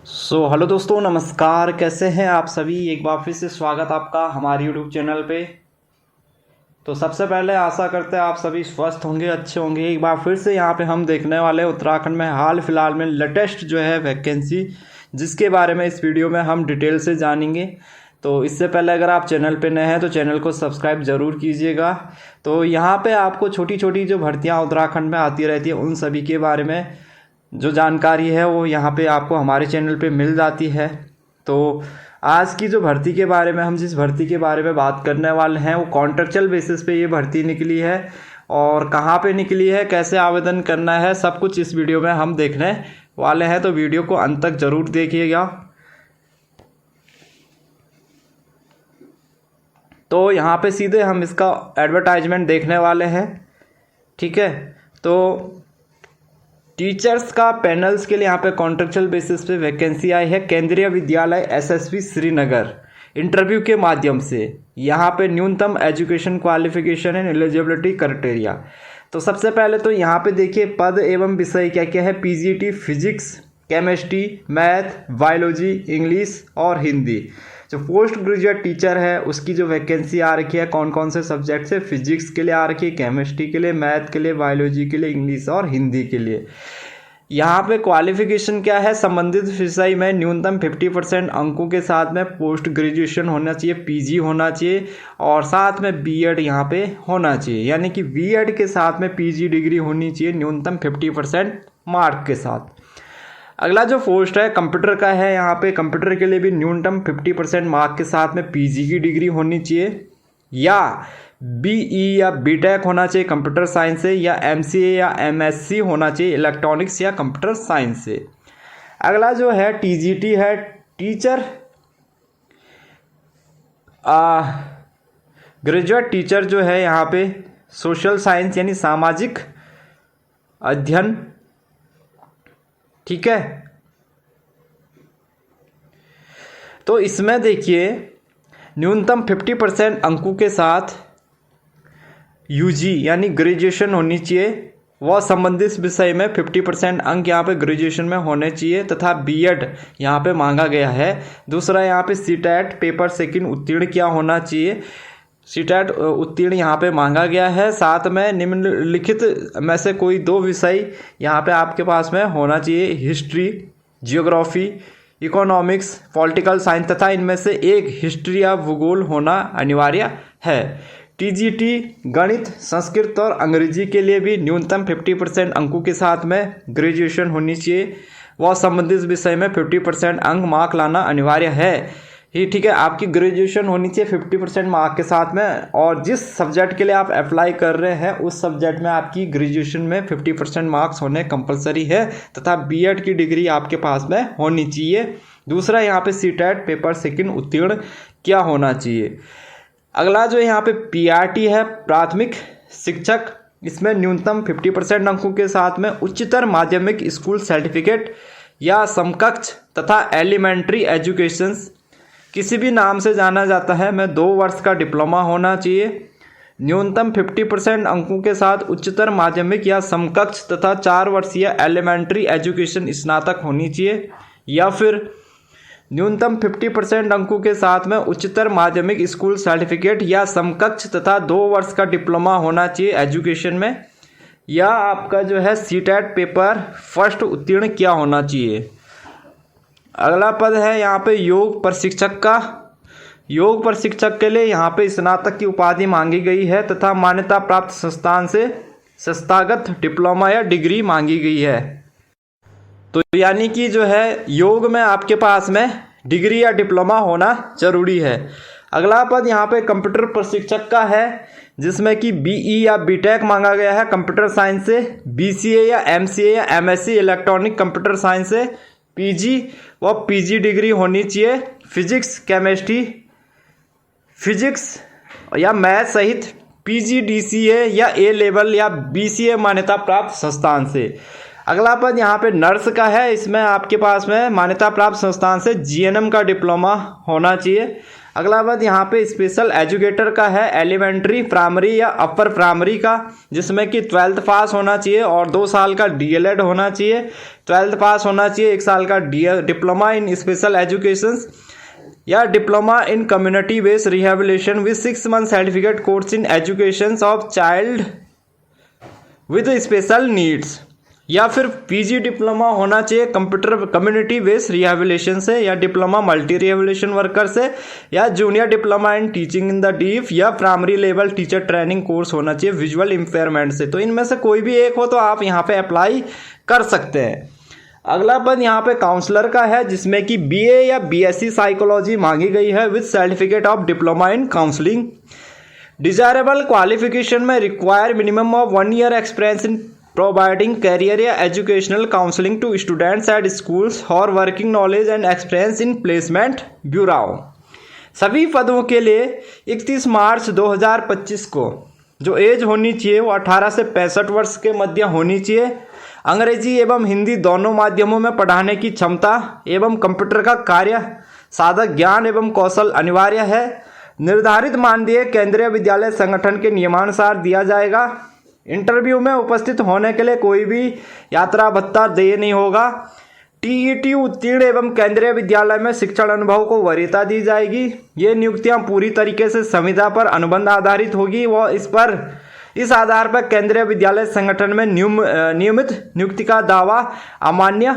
Hello दोस्तों, नमस्कार। कैसे हैं आप सभी। एक बार फिर से स्वागत आपका हमारे यूट्यूब चैनल पे। तो सबसे पहले आशा करते हैं आप सभी स्वस्थ होंगे, अच्छे होंगे। एक बार फिर से यहाँ पे हम देखने वाले उत्तराखंड में हाल फिलहाल में लेटेस्ट जो है वैकेंसी, जिसके बारे में इस वीडियो में हम डिटेल से जानेंगे। तो इससे पहले अगर आप चैनल पे नए हैं तो चैनल को सब्सक्राइब ज़रूर कीजिएगा। तो यहाँ पे आपको छोटी छोटी जो भर्तियाँ उत्तराखंड में आती रहती है उन सभी के बारे में जो जानकारी है वो यहाँ पे आपको हमारे चैनल पे मिल जाती है। तो आज की जो भर्ती के बारे में हम जिस भर्ती के बारे में बात करने वाले हैं वो कॉन्ट्रेक्चुअल बेसिस पे ये भर्ती निकली है, और कहाँ पे निकली है, कैसे आवेदन करना है, सब कुछ इस वीडियो में हम देखने वाले हैं। तो वीडियो को अंत तक ज़रूर देखिएगा। तो यहाँ पे सीधे हम इसका एडवर्टाइजमेंट देखने वाले हैं, ठीक है। तो टीचर्स का पैनल्स के लिए यहाँ पे कॉन्ट्रेक्चुअल बेसिस पे वैकेंसी आई है। केंद्रीय विद्यालय एसएसवी श्रीनगर इंटरव्यू के माध्यम से यहाँ पे न्यूनतम education qualification and eligibility criteria. तो सबसे पहले तो यहाँ पे देखिए पद एवं विषय क्या क्या है। PGT physics, chemistry, math, biology, English और हिंदी। जो पोस्ट ग्रेजुएट टीचर है उसकी जो वैकेंसी आ रखी है, कौन कौन से सब्जेक्ट से, फिजिक्स के लिए आ रखी है, केमिस्ट्री के लिए, मैथ के लिए, बायोलॉजी के लिए, इंग्लिश और हिंदी के लिए। यहाँ पे क्वालिफिकेशन क्या है, संबंधित विषय में न्यूनतम 50% अंकों के साथ में पोस्ट ग्रेजुएशन होना चाहिए, पीजी होना चाहिए, और साथ में बीएड यहाँ पे होना चाहिए। यानी कि बीएड के साथ में पीजी डिग्री होनी चाहिए न्यूनतम 50% मार्क के साथ। अगला जो पोस्ट है कंप्यूटर का है। यहाँ पे कंप्यूटर के लिए भी न्यूनतम 50% मार्क के साथ में पीजी की डिग्री होनी चाहिए, या बीई या बीटेक होना चाहिए कंप्यूटर साइंस से, या एमसीए या एमएससी होना चाहिए इलेक्ट्रॉनिक्स या कंप्यूटर साइंस से। अगला जो है टीजीटी है, टीचर ग्रेजुएट टीचर जो है यहाँ पे सोशल साइंस यानी सामाजिक अध्ययन, ठीक है। तो इसमें देखिए न्यूनतम 50% अंकों के साथ यूजी यानी ग्रेजुएशन होनी चाहिए, वह संबंधित विषय में 50% अंक यहाँ पे ग्रेजुएशन में होने चाहिए, तथा बीएड यहाँ पे मांगा गया है। दूसरा यहाँ पे सीटेट पेपर सेकंड उत्तीर्ण क्या होना चाहिए, सीटेट उत्तीर्ण यहाँ पे मांगा गया है। साथ में निम्नलिखित में से कोई दो विषय यहाँ पे आपके पास में होना चाहिए, history, geography, economics, political science, तथा इनमें से एक हिस्ट्री या भूगोल होना अनिवार्य है। टीजीटी गणित, संस्कृत और अंग्रेजी के लिए भी न्यूनतम 50% अंकों के साथ में ग्रेजुएशन होनी चाहिए, वह संबंधित विषय में 50% अंक मार्क लाना अनिवार्य है ही, ठीक है। आपकी ग्रेजुएशन होनी चाहिए 50% मार्क के साथ में, और जिस सब्जेक्ट के लिए आप अप्लाई कर रहे हैं उस सब्जेक्ट में आपकी ग्रेजुएशन में 50% मार्क्स होने कंपलसरी है, तथा बीएड की डिग्री आपके पास में होनी चाहिए। दूसरा यहाँ पे सीटेट पेपर सेकंड उत्तीर्ण क्या होना चाहिए। अगला जो यहाँ पे पीआरटी है, प्राथमिक शिक्षक, इसमें न्यूनतम 50% अंकों के साथ में उच्चतर माध्यमिक स्कूल सर्टिफिकेट या समकक्ष तथा एलिमेंट्री एजुकेशन किसी भी नाम से जाना जाता है में 2 वर्ष का डिप्लोमा होना चाहिए। न्यूनतम 50% अंकों के साथ उच्चतर माध्यमिक या समकक्ष तथा 4 वर्षीय एलिमेंट्री एजुकेशन स्नातक होनी चाहिए, या फिर न्यूनतम 50% अंकों के साथ में उच्चतर माध्यमिक स्कूल सर्टिफिकेट या समकक्ष तथा 2 वर्ष का डिप्लोमा होना चाहिए एजुकेशन में, या आपका जो है सीटेट पेपर फर्स्ट उत्तीर्ण क्या होना चाहिए। अगला पद है यहाँ पे योग प्रशिक्षक का। योग प्रशिक्षक के लिए यहाँ पे स्नातक की उपाधि मांगी गई है, तथा मान्यता प्राप्त संस्थान से संस्थागत डिप्लोमा या डिग्री मांगी गई है। तो यानी कि जो है योग में आपके पास में डिग्री या डिप्लोमा होना जरूरी है। अगला पद यहाँ पे कंप्यूटर प्रशिक्षक का है, जिसमें कि बीई या बीटेक मांगा गया है कंप्यूटर साइंस से, बीसीए या एमसीए या एमएससी इलेक्ट्रॉनिक कंप्यूटर साइंस से, पीजी व पीजी डिग्री होनी चाहिए फिजिक्स, केमिस्ट्री, फिजिक्स या मैथ सहित पीजीडीसीए या ए लेवल या बीसीए मान्यता प्राप्त संस्थान से। अगला पद यहाँ पे नर्स का है, इसमें आपके पास में मान्यता प्राप्त संस्थान से जीएनएम का डिप्लोमा होना चाहिए। अगला बात यहाँ पे स्पेशल एजुकेटर का है, एलिमेंट्री, प्राइमरी या अपर प्राइमरी का, जिसमें कि 12th पास होना चाहिए और 2 साल का DLED होना चाहिए। 12th पास होना चाहिए, 1 साल का डिप्लोमा इन स्पेशल एजुकेशन या diploma in community based rehabilitation with 6 month certificate course in education of child with special needs, या फिर PG डिप्लोमा होना चाहिए कंप्यूटर कम्युनिटी बेस्ड रिहेबिलिटेशन से, या डिप्लोमा मल्टी रिहेबिलिटेशन वर्कर से, या junior diploma in teaching in the deaf, या primary level teacher training course होना चाहिए विजुअल इम्पेयरमेंट से। तो इनमें से कोई भी एक हो तो आप यहाँ पे अप्लाई कर सकते हैं। अगला पद यहाँ पे काउंसलर का है, जिसमें कि BA या BSc साइकोलॉजी मांगी गई है with certificate of diploma in counselling. Desirable qualification में require minimum of 1 year experience in providing career or educational counselling to students at schools और working knowledge and experience in placement bureau. सभी पदों के लिए 31 मार्च 2025 को जो एज होनी चाहिए वो 18 से 65 वर्ष के मध्य होनी चाहिए। अंग्रेजी एवं हिंदी दोनों माध्यमों में पढ़ाने की क्षमता एवं कंप्यूटर का कार्य साधक ज्ञान एवं कौशल अनिवार्य है। निर्धारित मानदेय केंद्रीय विद्यालय संगठन के नियमानुसार दिया जाएगा। इंटरव्यू में उपस्थित होने के लिए कोई भी यात्रा भत्ता देय नहीं होगा। TET उत्तीर्ण एवं केंद्रीय विद्यालय में शिक्षण अनुभव को वरीयता दी जाएगी। ये नियुक्तियां पूरी तरीके से संविदा पर अनुबंध आधारित होगी व इस आधार पर केंद्रीय विद्यालय संगठन में नियमित नियुक्ति का दावा अमान्य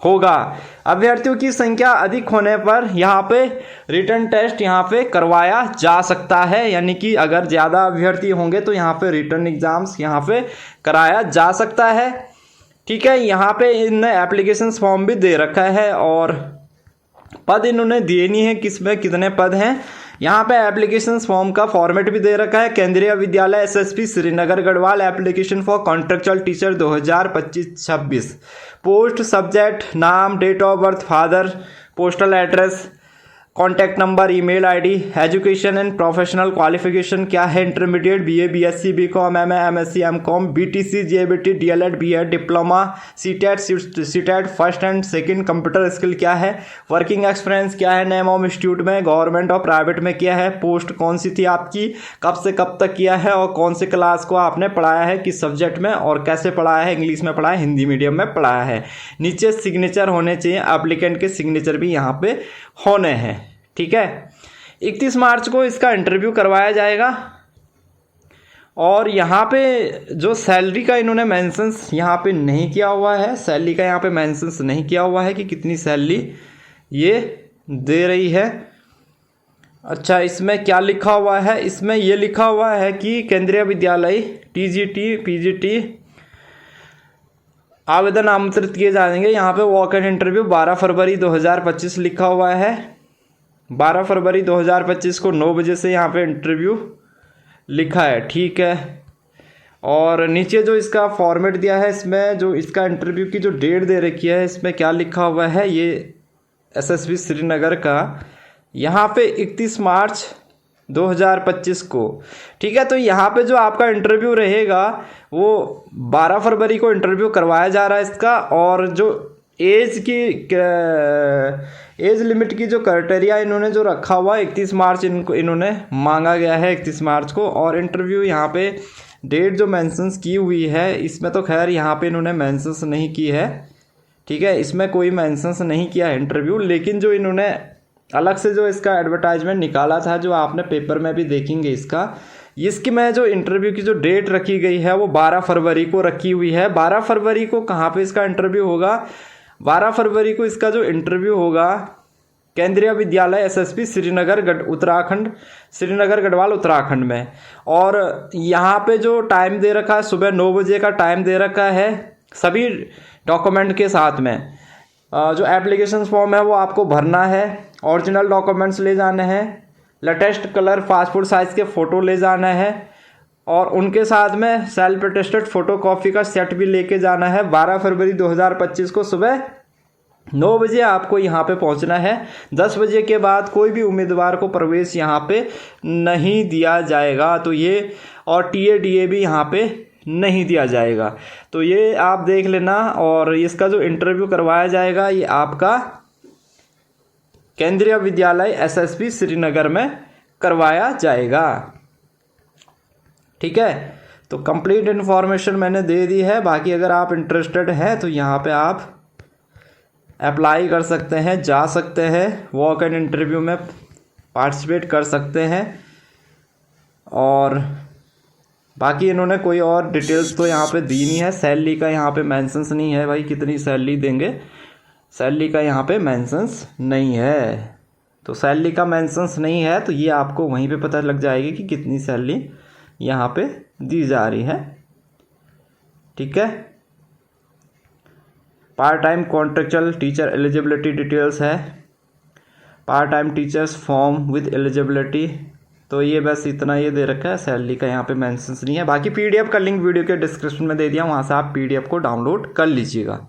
होगा। अभ्यर्थियों की संख्या अधिक होने पर यहाँ पे रिटन टेस्ट यहाँ पे करवाया जा सकता है, यानी कि अगर ज़्यादा अभ्यर्थी होंगे तो यहाँ पे रिटन एग्जाम्स यहाँ पे कराया जा सकता है। ठीक है, यहाँ पे इन्होंने एप्लीकेशन फॉर्म भी दे रखा है और पद इन्होंने दिए नहीं है किसमें कितने पद हैं। यहाँ पे एप्लीकेशन फॉर्म का फॉर्मेट भी दे रखा है। Kendriya Vidyalaya SSP Srinagar Garhwal application for contractual teacher 2025-26। Post subject name, date of birth father, postal address, contact number, email ID, education and professional qualification क्या है, intermediate BA BSc BCom MA MSc MCom BTC JBT DLED BEd diploma CTET first and second, computer skill क्या है, working experience क्या है, name of institute में government और private में किया है, पोस्ट कौन सी थी आपकी, कब से कब तक किया है और कौन से क्लास को आपने पढ़ाया है, किस सब्जेक्ट में और कैसे पढ़ाया है, इंग्लिश में पढ़ाया है, हिंदी मीडियम में पढ़ाया है। नीचे सिग्नेचर होने चाहिए, एप्लीकेंट के सिग्नेचर भी यहाँ पे होने हैं। ठीक है, 31 मार्च को इसका इंटरव्यू करवाया जाएगा। और यहाँ पे जो सैलरी का इन्होंने मेंशंस यहाँ पे नहीं किया हुआ है, सैलरी का यहाँ पे मेंशंस नहीं किया हुआ है कि कितनी सैलरी ये दे रही है। अच्छा, इसमें क्या लिखा हुआ है, इसमें ये लिखा हुआ है कि केंद्रीय विद्यालय TGT PGT आवेदन आमंत्रित किए जाएंगे। यहाँ पे वॉक इन इंटरव्यू 12 फरवरी 2025 लिखा हुआ है। 12 फरवरी 2025 को 9 बजे से यहाँ पे इंटरव्यू लिखा है। ठीक है, और नीचे जो इसका फॉर्मेट दिया है, इसमें जो इसका इंटरव्यू की जो डेट दे रखी है, इसमें क्या लिखा हुआ है, ये SSB श्रीनगर का यहाँ पे 31 मार्च 2025 को। ठीक है, तो यहाँ पे जो आपका इंटरव्यू रहेगा वो 12 फरवरी को इंटरव्यू करवाया जा रहा है इसका। और जो एज लिमिट की जो क्राइटेरिया इन्होंने जो रखा हुआ है 31 मार्च इन्होंने मांगा गया है 31 मार्च को। और इंटरव्यू यहाँ पे डेट जो मेंशंस की हुई है, इसमें तो खैर यहाँ पे इन्होंने मेंशंस नहीं की है। ठीक है, इसमें कोई मेंशंस नहीं किया है इंटरव्यू, लेकिन जो इन्होंने अलग से जो इसका एडवर्टाइजमेंट निकाला था, जो आपने पेपर में भी देखेंगे इसकी में जो इंटरव्यू की जो डेट रखी गई है वो 12 फरवरी को रखी हुई है। 12 फरवरी को कहाँ पे इसका इंटरव्यू होगा, 12 फरवरी को इसका जो इंटरव्यू होगा केंद्रीय विद्यालय SSP श्रीनगर उत्तराखंड, श्रीनगर गढ़वाल उत्तराखंड में। और यहाँ पे जो टाइम दे रखा है, सुबह 9 बजे का टाइम दे रखा है सभी डॉक्यूमेंट के साथ में। जो एप्लीकेशन फॉर्म है वो आपको भरना है, ओरिजिनल डॉक्यूमेंट्स ले जाने हैं, लेटेस्ट कलर पासपोर्ट साइज़ के फ़ोटो ले जाना है और उनके साथ में सेल्फ अटेस्टेड फ़ोटोकॉपी का सेट भी लेके जाना है। 12 फरवरी 2025 को सुबह 9 बजे आपको यहाँ पे पहुँचना है। 10 बजे के बाद कोई भी उम्मीदवार को प्रवेश यहाँ पे नहीं दिया जाएगा। तो ये और TA भी यहाँ पे नहीं दिया जाएगा। तो ये आप देख लेना। और इसका जो इंटरव्यू करवाया जाएगा ये आपका केंद्रीय विद्यालय एसएसपी श्रीनगर में करवाया जाएगा। ठीक है, तो कंप्लीट इन्फॉर्मेशन मैंने दे दी है। बाकी अगर आप इंटरेस्टेड हैं तो यहाँ पे आप अप्लाई कर सकते हैं, जा सकते हैं, वॉक एंड इंटरव्यू में पार्टिसिपेट कर सकते हैं। और बाकी इन्होंने कोई और डिटेल्स तो यहाँ पे दी नहीं है। सैलरी का यहाँ पे मेंशंस नहीं है भाई, कितनी सैलरी देंगे, सैलरी का यहाँ पे मेंशंस नहीं है। तो सैलरी का मेंशंस नहीं है तो ये आपको वहीं पे पता लग जाएगी कि कितनी सैलरी यहाँ पे दी जा रही है। ठीक है, part time contractual teacher eligibility details है, part time teachers form with eligibility. तो ये बस इतना ये दे रखा है, सैलरी का यहाँ पे मेंशंस नहीं है। बाकी पीडीएफ का लिंक वीडियो के डिस्क्रिप्शन में दे दिया, वहाँ से आप पीडीएफ को डाउनलोड कर लीजिएगा।